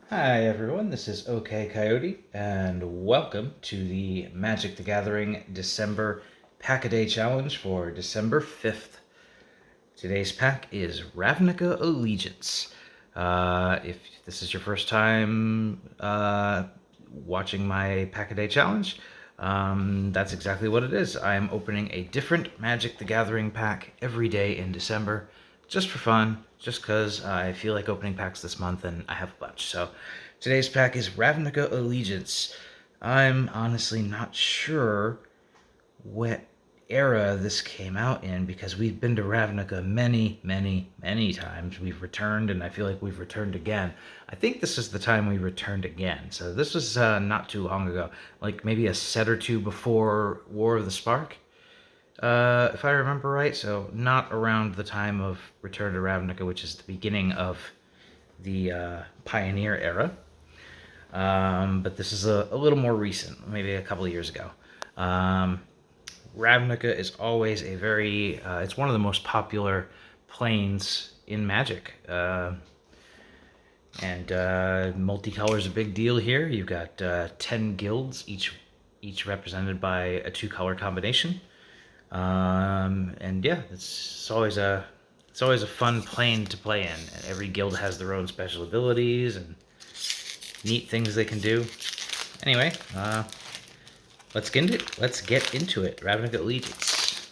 Hi everyone, this is OKCoyote, and welcome to the Magic the Gathering December Pack-A-Day Challenge for December 5th. Today's pack is Ravnica Allegiance. If this is your first time watching my Pack-A-Day Challenge, that's exactly what it is. I'm opening a different Magic the Gathering pack every day in December, just for fun, just because I feel like opening packs this month and I have a bunch. So today's pack is Ravnica Allegiance. I'm honestly not sure what era this came out in because we've been to Ravnica many times. We've returned, and I feel like we've returned again. I think this is the time we returned again. So this was not too long ago, like maybe a set or two before War of the Spark, if I remember right. So not around the time of Return to Ravnica, which is the beginning of the Pioneer era. But this is a little more recent, maybe a couple of years ago. Ravnica is always a very, it's one of the most popular planes in Magic. And multicolor is a big deal here. You've got 10 guilds, each represented by a 2-color combination. And yeah, it's always a fun plane to play in. And every guild has their own special abilities and neat things they can do. Anyway, let's get into it. Ravnica Allegiance.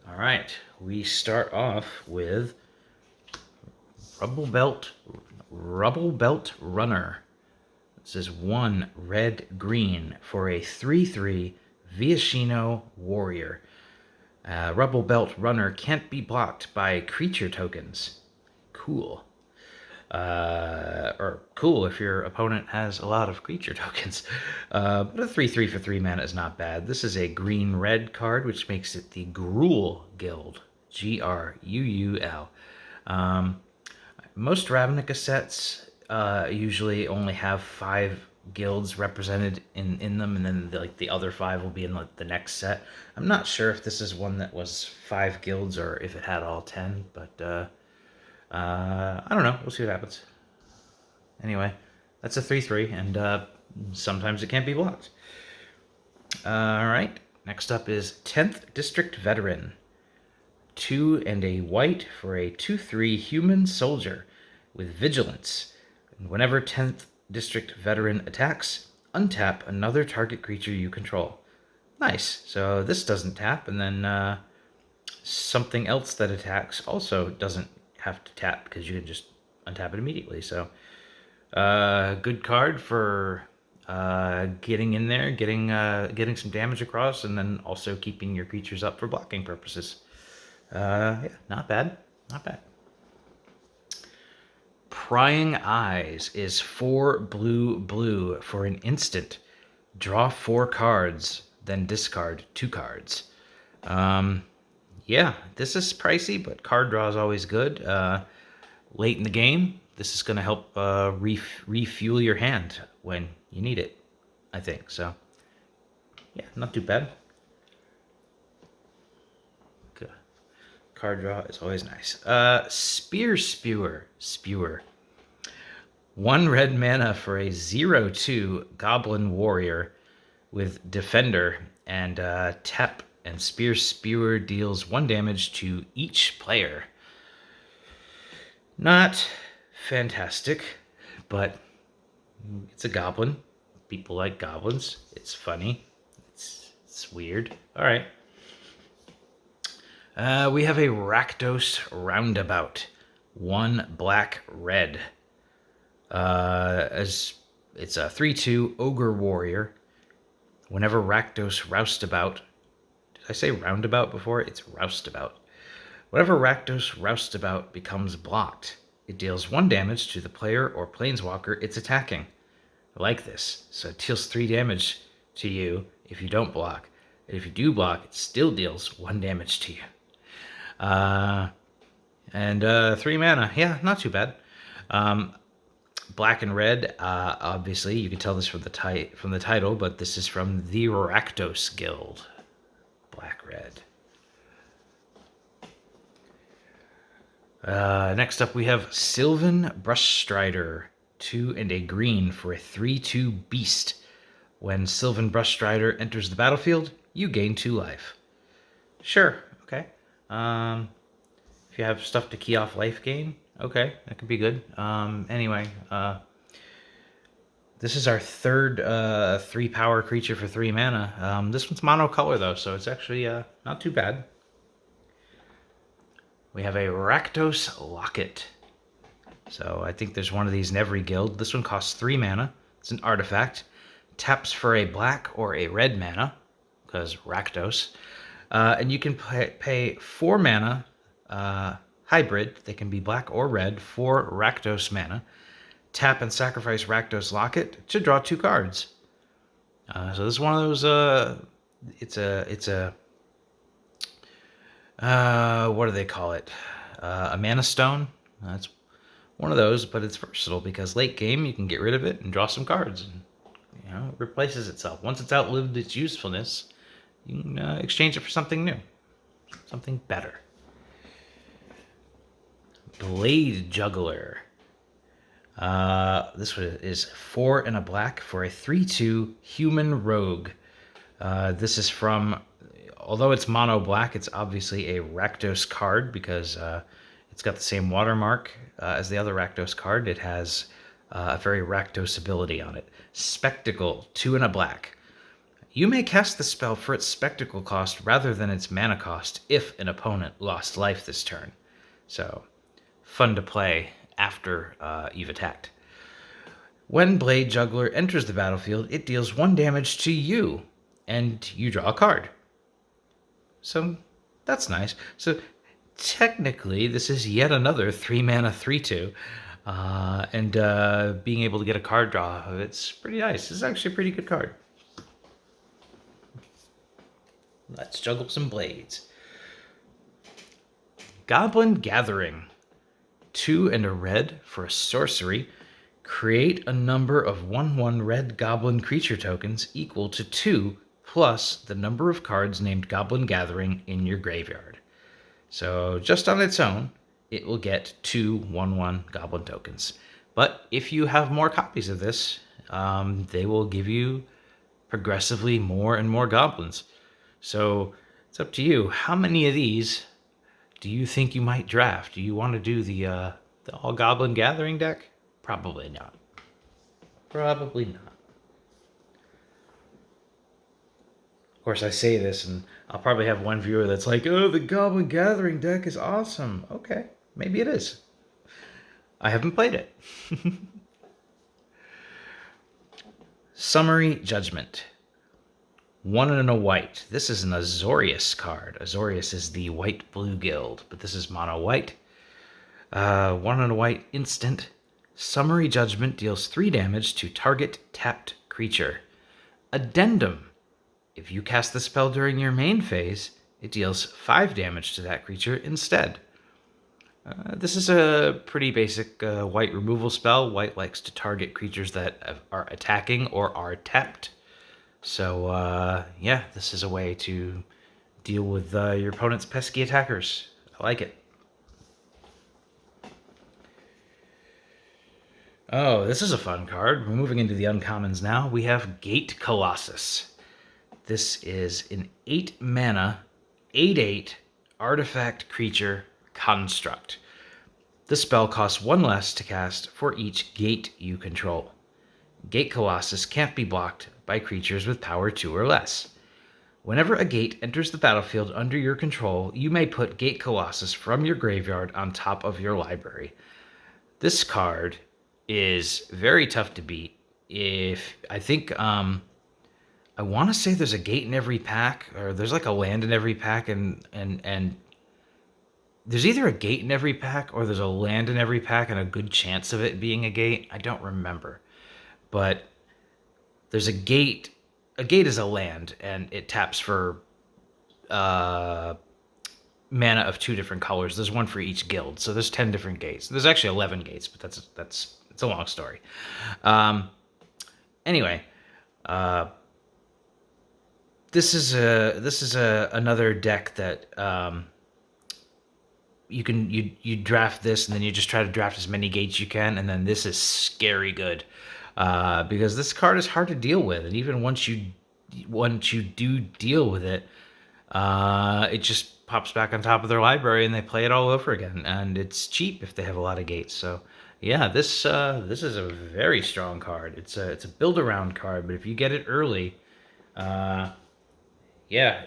All right, we start off with Rubble Belt Runner. This is 1 red-green for a 3/3 Viashino Warrior. Rubble Belt Runner can't be blocked by creature tokens. Cool. Or cool if your opponent has a lot of creature tokens. But a 3/3 for 3 mana is not bad. This is a green-red card, which makes it the Gruul Guild. Gruul. Most Ravnica sets usually only have 5 guilds represented in them, and then the other 5 will be in the next set. I'm not sure if this is one that was 5 guilds or if it had all 10, but I don't know. We'll see what happens. Anyway, that's a 3/3, and sometimes it can't be blocked. All right. Next up is 10th District Veteran. 2 and a white for a 2/3 human soldier with vigilance. And whenever 10th District Veteran attacks, untap another target creature you control. Nice. So this doesn't tap, and then something else that attacks also doesn't have to tap because you can just untap it immediately. So good card for getting in there, getting some damage across, and then also keeping your creatures up for blocking purposes. Yeah, not bad. Not bad. Prying Eyes is 4 blue for an instant. Draw 4 cards, then discard 2 cards. Yeah, this is pricey, but card draw is always good. Late in the game, this is going to help refuel your hand when you need it, I think. So, yeah, not too bad. Good. Card draw is always nice. Spewer. 1 red mana for a 0/2 Goblin Warrior with Defender, and tap and Spewer deals 1 damage to each player. Not fantastic, but it's a goblin. People like goblins. It's funny. It's weird. All right. We have a Rakdos Roundabout. 1 black-red. As it's a 3/2 Ogre Warrior. Whenever Rakdos Roustabout... Did I say Roundabout before? It's Roustabout. Whenever Rakdos Roustabout becomes blocked, it deals 1 damage to the player or planeswalker it's attacking. I like this. So it deals 3 damage to you if you don't block. And if you do block, it still deals 1 damage to you. And 3 mana. Yeah, not too bad. Black and red, obviously, you can tell this from the title, but this is from the Rakdos Guild. Black-red. Next up, we have Sylvan Brushstrider, 2 and a green for a 3/2 beast. When Sylvan Brushstrider enters the battlefield, you gain 2 life. Sure, okay. If you have stuff to key off life gain, okay, that could be good. Anyway, this is our third 3 power creature for 3 mana. This one's monocolor though, so it's actually not too bad. We have a Rakdos Locket. So I think there's one of these in every guild. This one costs 3 mana. It's an artifact. Taps for a black or a red mana, because Rakdos. And you can pay 4 mana hybrid. They can be black or red for Rakdos mana. Tap and sacrifice Rakdos Locket to draw 2 cards. So this is one of those. It's a what do they call it? A mana stone. That's one of those, but it's versatile because late game you can get rid of it and draw some cards. And, it replaces itself. Once it's outlived its usefulness, you can exchange it for something new, something better. Blade Juggler. This is 4 and a black for a 3/2 human rogue. This is from, although it's mono black, it's obviously a Rakdos card because it's got the same watermark as the other Rakdos card. It has a very Rakdos ability on it. Spectacle, 2 and a black. You may cast the spell for its spectacle cost rather than its mana cost if an opponent lost life this turn. So, fun to play after you've attacked. When Blade Juggler enters the battlefield, it deals 1 damage to you, and you draw a card. So, that's nice. So, technically, this is yet another 3 mana 3/2. And being able to get a card draw of it's pretty nice. This is actually a pretty good card. Let's juggle some blades. Goblin Gathering. 2 and a red for a sorcery. Create a number of 1/1 red goblin creature tokens equal to 2 plus the number of cards named Goblin Gathering in your graveyard. So just on its own, it will get 2 1/1 goblin tokens. But if you have more copies of this, they will give you progressively more and more goblins. So it's up to you. How many of these do you think you might draft? Do you want to do the all Goblin Gathering deck? Probably not. Probably not. Of course, I say this, and I'll probably have one viewer that's like, "Oh, the Goblin Gathering deck is awesome." Okay, maybe it is. I haven't played it. Summary Judgement. 1 and a white. This is an Azorius card. Azorius is the white-blue guild, but this is mono-white. 1 and a white instant. Summary Judgment deals 3 damage to target tapped creature. Addendum. If you cast the spell during your main phase, it deals 5 damage to that creature instead. This is a pretty basic white removal spell. White likes to target creatures that are attacking or are tapped. So, yeah, this is a way to deal with your opponent's pesky attackers. I like it. Oh, this is a fun card. We're moving into the uncommons now. We have Gate Colossus. This is an 8 mana, 8/8 artifact creature construct. This spell costs 1 less to cast for each gate you control. Gate Colossus can't be blocked by creatures with power 2 or less. Whenever a gate enters the battlefield under your control, you may put Gate Colossus from your graveyard on top of your library. This card is very tough to beat. I want to say there's a gate in every pack, or there's like a land in every pack, and there's either a gate in every pack or there's a land in every pack and a good chance of it being a gate. I don't remember. But there's a gate. A gate is a land, and it taps for mana of 2 different colors. There's one for each guild, so there's 10 different gates. There's actually 11 gates, but it's a long story. Anyway, this is another deck that you draft this, and then you just try to draft as many gates you can, and then this is scary good, because this card is hard to deal with, and even once you do deal with it, it just pops back on top of their library, and they play it all over again, and it's cheap if they have a lot of gates. So yeah, this is a very strong card. It's a build around card, but if you get it early, yeah,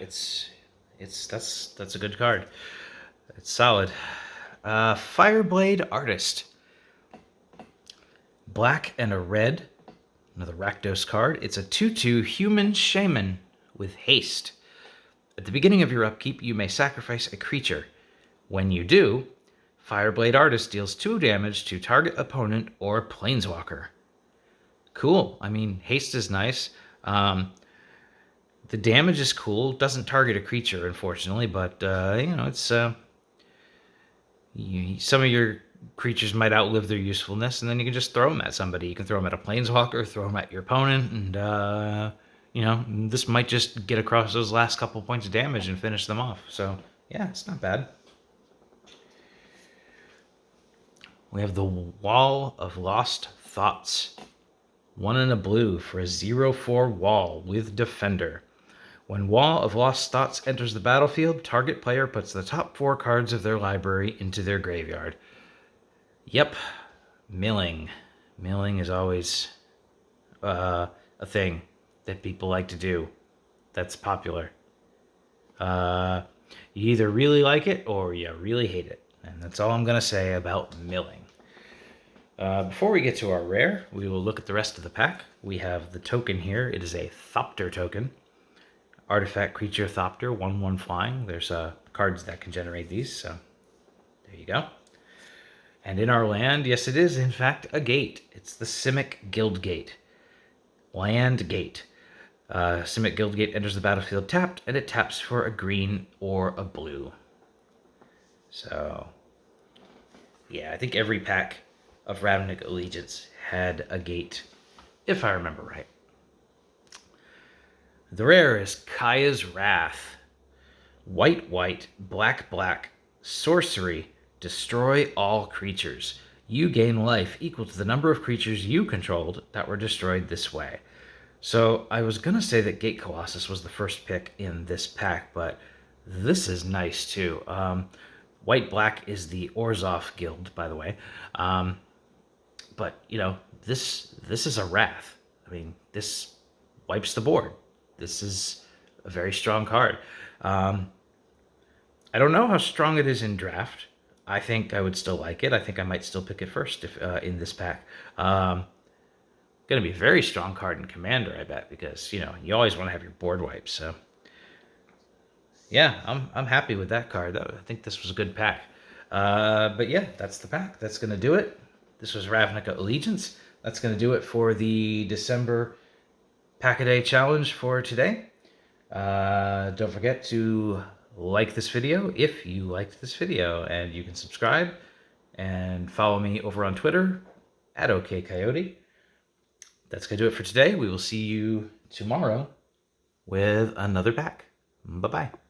that's a good card. It's solid. Fireblade Artist. Black and a red. Another Rakdos card. It's a 2/2 human shaman with haste. At the beginning of your upkeep, you may sacrifice a creature. When you do, Fireblade Artist deals 2 damage to target opponent or planeswalker. Cool. I mean, haste is nice. The damage is cool. Doesn't target a creature, unfortunately, but it's some of your creatures might outlive their usefulness, and then you can just throw them at somebody. You can throw them at a planeswalker, throw them at your opponent, and this might just get across those last couple points of damage and finish them off. So yeah, it's not bad. We have the Wall of Lost Thoughts. 1 and a blue for a 0/4 wall with Defender. When Wall of Lost Thoughts enters the battlefield, target player puts the top 4 cards of their library into their graveyard. Yep, milling. Milling is always a thing that people like to do. That's popular. You either really like it or you really hate it. And that's all I'm going to say about milling. Before we get to our rare, we will look at the rest of the pack. We have the token here. It is a Thopter token. Artifact creature Thopter, 1/1 flying. There's cards that can generate these, so there you go. And in our land, yes, it is, in fact, a gate. It's the Simic Guildgate. Land Gate. Simic Guildgate enters the battlefield tapped, and it taps for a green or a blue. So, yeah, I think every pack of Ravnica Allegiance had a gate, if I remember right. The rare is Kaya's Wrath. White, white, black, black, sorcery, destroy all creatures. You gain life equal to the number of creatures you controlled that were destroyed this way. So I was going to say that Gate Colossus was the first pick in this pack, but this is nice too. White, black is the Orzhov Guild, by the way. But, this is a Wrath. I mean, this wipes the board. This is a very strong card. I don't know how strong it is in draft. I think I would still like it. I think I might still pick it first if in this pack. Going to be a very strong card in Commander, I bet, because you always want to have your board wipes. So yeah, I'm happy with that card. I think this was a good pack. But yeah, that's the pack. That's going to do it. This was Ravnica Allegiance. That's going to do it for the December Pack-A-Day challenge for today. Don't forget to like this video if you liked this video, and you can subscribe and follow me over on Twitter at OKCoyote. That's going to do it for today. We will see you tomorrow with another pack. Bye-bye.